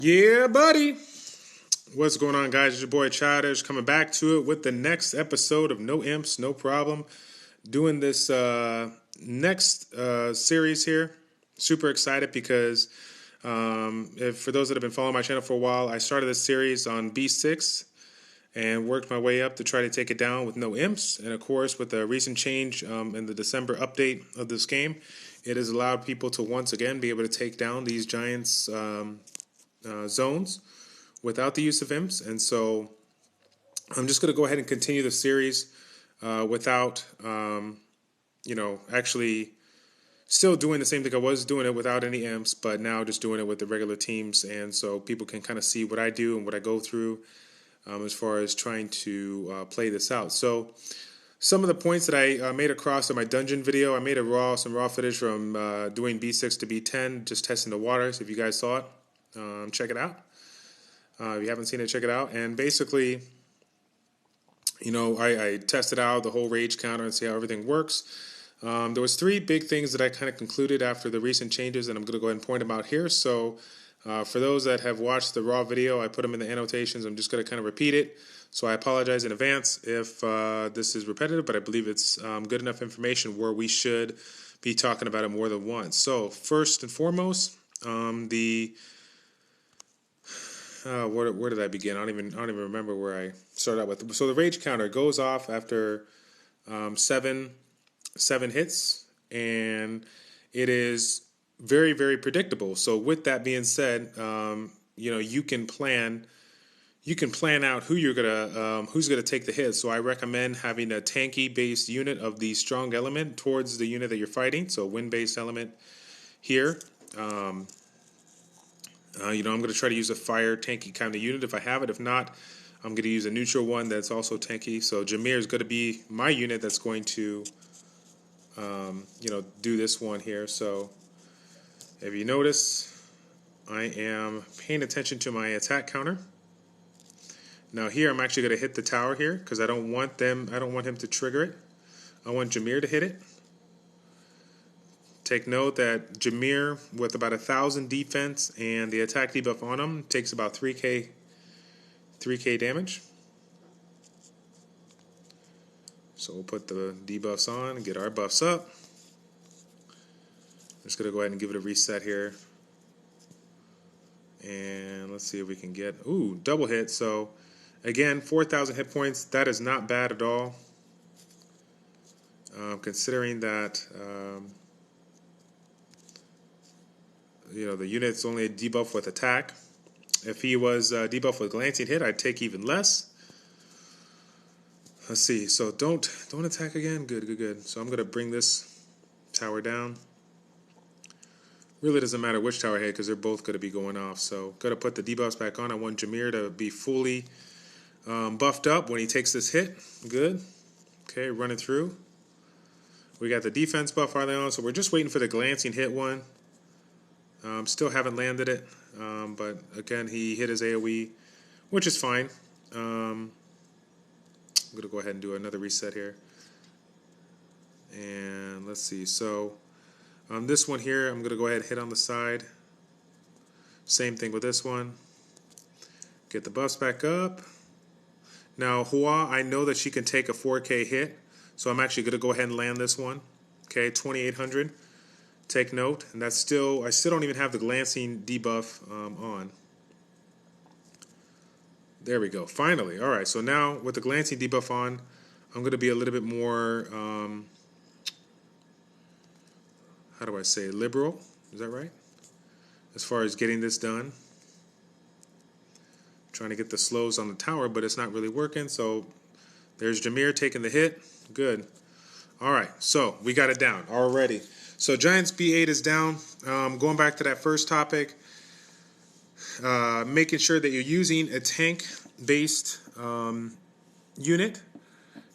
Yeah, buddy. What's going on, guys? It's your boy Childish coming back to it with the next episode of No Imps, No Problem. Doing this next series here. Super excited because for those that have been following my channel for a while, I started this series on B6 and worked my way up to try to take it down with no imps. And of course, with the recent change in the December update of this game, it has allowed people to once again be able to take down these giants zones without the use of imps. And so I'm just going to go ahead and continue the series without, actually still doing the same thing I was doing it without any imps, but now just doing it with the regular teams. And so people can kind of see what I do and what I go through as far as trying to play this out. So some of the points that I made across in my dungeon video, I made some raw footage from doing B6 to B10, just testing the waters. If you guys saw it, check it out. If you haven't seen it, check it out. And basically, I tested out the whole rage counter and see how everything works. There was three big things that I kind of concluded after the recent changes, and I'm going to go ahead and point them out here. So for those that have watched the raw video, I put them in the annotations. I'm just going to kind of repeat it. So I apologize in advance if this is repetitive, but I believe it's good enough information where we should be talking about it more than once. So first and foremost, where did I begin? I don't even remember where I started out with. So the rage counter goes off after seven hits, and it is very, very predictable. So with that being said, you can plan out who's gonna take the hit. So I recommend having a tanky based unit of the strong element towards the unit that you're fighting. So wind based element here. I'm going to try to use a fire tanky kind of unit if I have it. If not, I'm going to use a neutral one that's also tanky. So Jameer is going to be my unit that's going to, do this one here. So if you notice, I am paying attention to my attack counter. Now here, I'm actually going to hit the tower here because I don't want him to trigger it. I want Jameer to hit it. Take note that Jameer, with about 1,000 defense and the attack debuff on him, takes about 3k damage. So we'll put the debuffs on and get our buffs up. I'm just going to go ahead and give it a reset here. And let's see if we can get, double hit. So again, 4,000 hit points. That is not bad at all. Considering that... the unit's only a debuff with attack. If he was debuff with glancing hit, I'd take even less. Let's see. So don't attack again. Good. So I'm going to bring this tower down. Really doesn't matter which tower I hit because they're both going to be going off. So got to put the debuffs back on. I want Jameer to be fully buffed up when he takes this hit. Good. Okay, running through. We got the defense buff finally on, so we're just waiting for the glancing hit one. Still haven't landed it, but again, he hit his AoE, which is fine. I'm going to go ahead and do another reset here. And let's see. So on this one here, I'm going to go ahead and hit on the side. Same thing with this one. Get the buffs back up. Now, Hua, I know that she can take a 4K hit, so I'm actually going to go ahead and land this one. Okay, 2,800. Take note, and I still don't even have the glancing debuff on. There we go. Finally. All right. So now with the glancing debuff on, I'm going to be a little bit more, how do I say, liberal? Is that right? As far as getting this done. Trying to get the slows on the tower, but it's not really working. So there's Jameer taking the hit. Good. All right. So we got it down already. So Giants B8 is down. Going back to that first topic, making sure that you're using a tank-based unit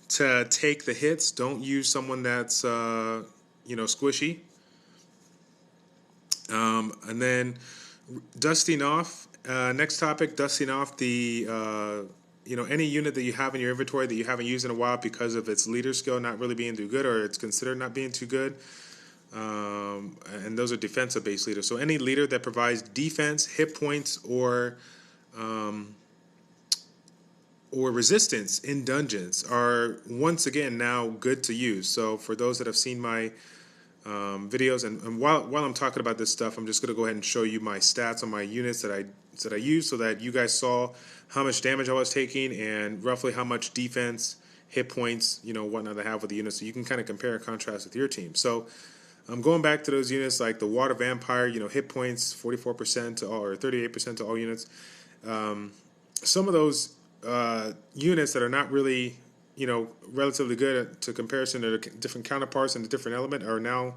to take the hits. Don't use someone that's squishy. And then dusting off. Next topic: dusting off the any unit that you have in your inventory that you haven't used in a while because of its leader skill not really being too good, or it's considered not being too good. and those are defensive-based leaders. So any leader that provides defense, hit points, or resistance in dungeons are once again now good to use. So for those that have seen my videos, and while I'm talking about this stuff, I'm just going to go ahead and show you my stats on my units that I use, so that you guys saw how much damage I was taking and roughly how much defense, hit points, whatnot I have with the units, so you can kind of compare and contrast with your team. So I'm going back to those units like the Water Vampire, hit points 44% to all, or 38% to all units. Some of those units that are not really, relatively good to comparison to different counterparts and the different element are now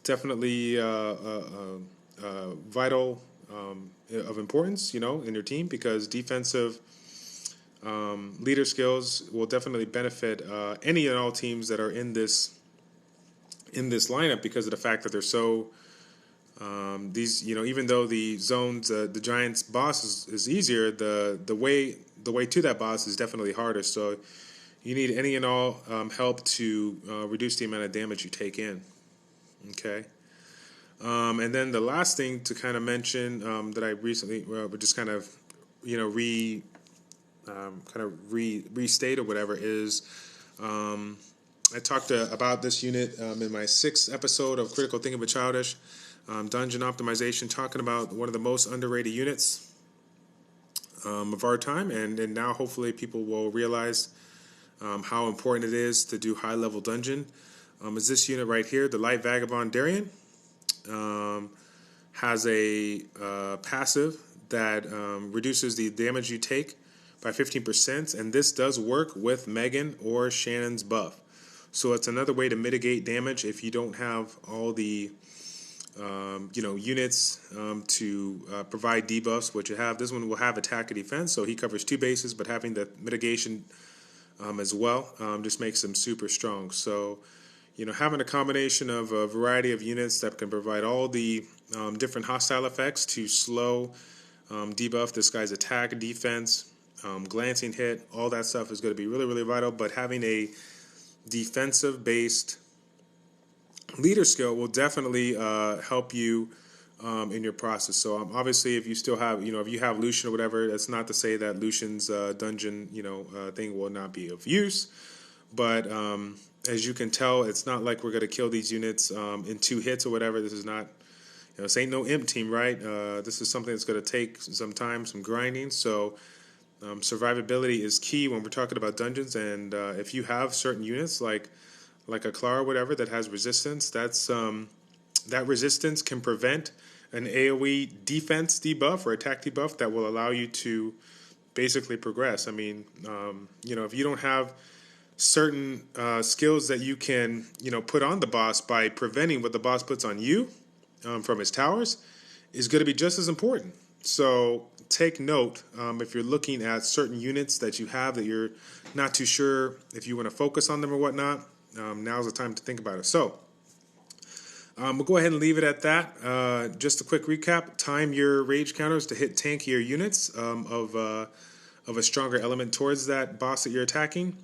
definitely vital of importance, in your team, because defensive leader skills will definitely benefit any and all teams that are in this lineup, because of the fact that they're so even though the zones, the Giants boss is easier, the way to that boss is definitely harder. So you need any and all help to reduce the amount of damage you take in. Okay. And then the last thing to kind of mention that I recently just kind of restate or whatever is I talked about this unit in my 6th episode of Critical Thinking with Childish, Dungeon Optimization, talking about one of the most underrated units of our time, and now hopefully people will realize how important it is to do high-level dungeon. Is this unit right here, the Light Vagabond Darien. Has a passive that reduces the damage you take by 15%, and this does work with Megan or Shannon's buff. So it's another way to mitigate damage if you don't have all the units to provide debuffs. What you have, this one will have attack and defense, so he covers 2 bases, but having the mitigation as well just makes him super strong. So having a combination of a variety of units that can provide all the different hostile effects to slow, debuff this guy's attack, defense, glancing hit, all that stuff is going to be really, really vital. But having a defensive-based leader skill will definitely help you in your process. So obviously, if you still have, if you have Lucian or whatever, that's not to say that Lucian's dungeon, thing will not be of use. But as you can tell, it's not like we're going to kill these units in 2 hits or whatever. This is not, this ain't no imp team, right? This is something that's going to take some time, some grinding. So survivability is key when we're talking about dungeons. And if you have certain units like a Clara or whatever that has resistance, that resistance can prevent an AoE defense debuff or attack debuff that will allow you to basically progress. I mean, if you don't have certain skills that you can, put on the boss by preventing what the boss puts on you from his towers, is going to be just as important. So take note if you're looking at certain units that you have that you're not too sure if you want to focus on them or whatnot. Now's the time to think about it. So we'll go ahead and leave it at that. Just a quick recap: time your rage counters to hit tankier units of a stronger element towards that boss that you're attacking.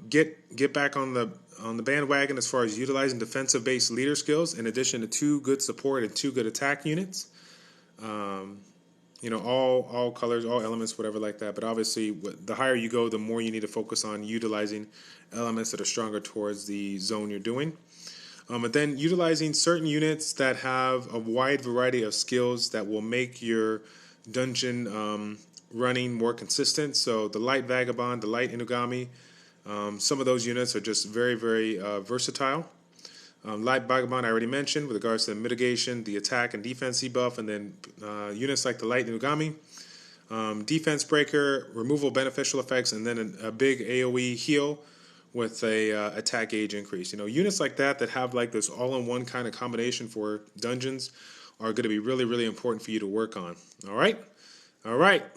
Get back on the bandwagon as far as utilizing defensive-based leader skills, in addition to 2 good support and 2 good attack units. All colors, all elements, whatever like that. But obviously, the higher you go, the more you need to focus on utilizing elements that are stronger towards the zone you're doing. But then utilizing certain units that have a wide variety of skills that will make your dungeon running more consistent. So the Light Vagabond, the Light Inugami, some of those units are just very, very versatile. Light Vagabond I already mentioned with regards to the mitigation, the attack and defense debuff, and then units like the Light Inugami, defense breaker, removal beneficial effects, and then a big AoE heal with a attack gauge increase. Units like that have like this all-in-one kind of combination for dungeons are going to be really, really important for you to work on. All right,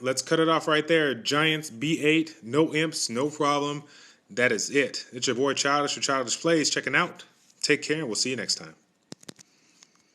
let's cut it off right there. Giants B8, no imps, no problem. That is it. It's your boy Childish for Childish Plays checking out. Take care, and we'll see you next time.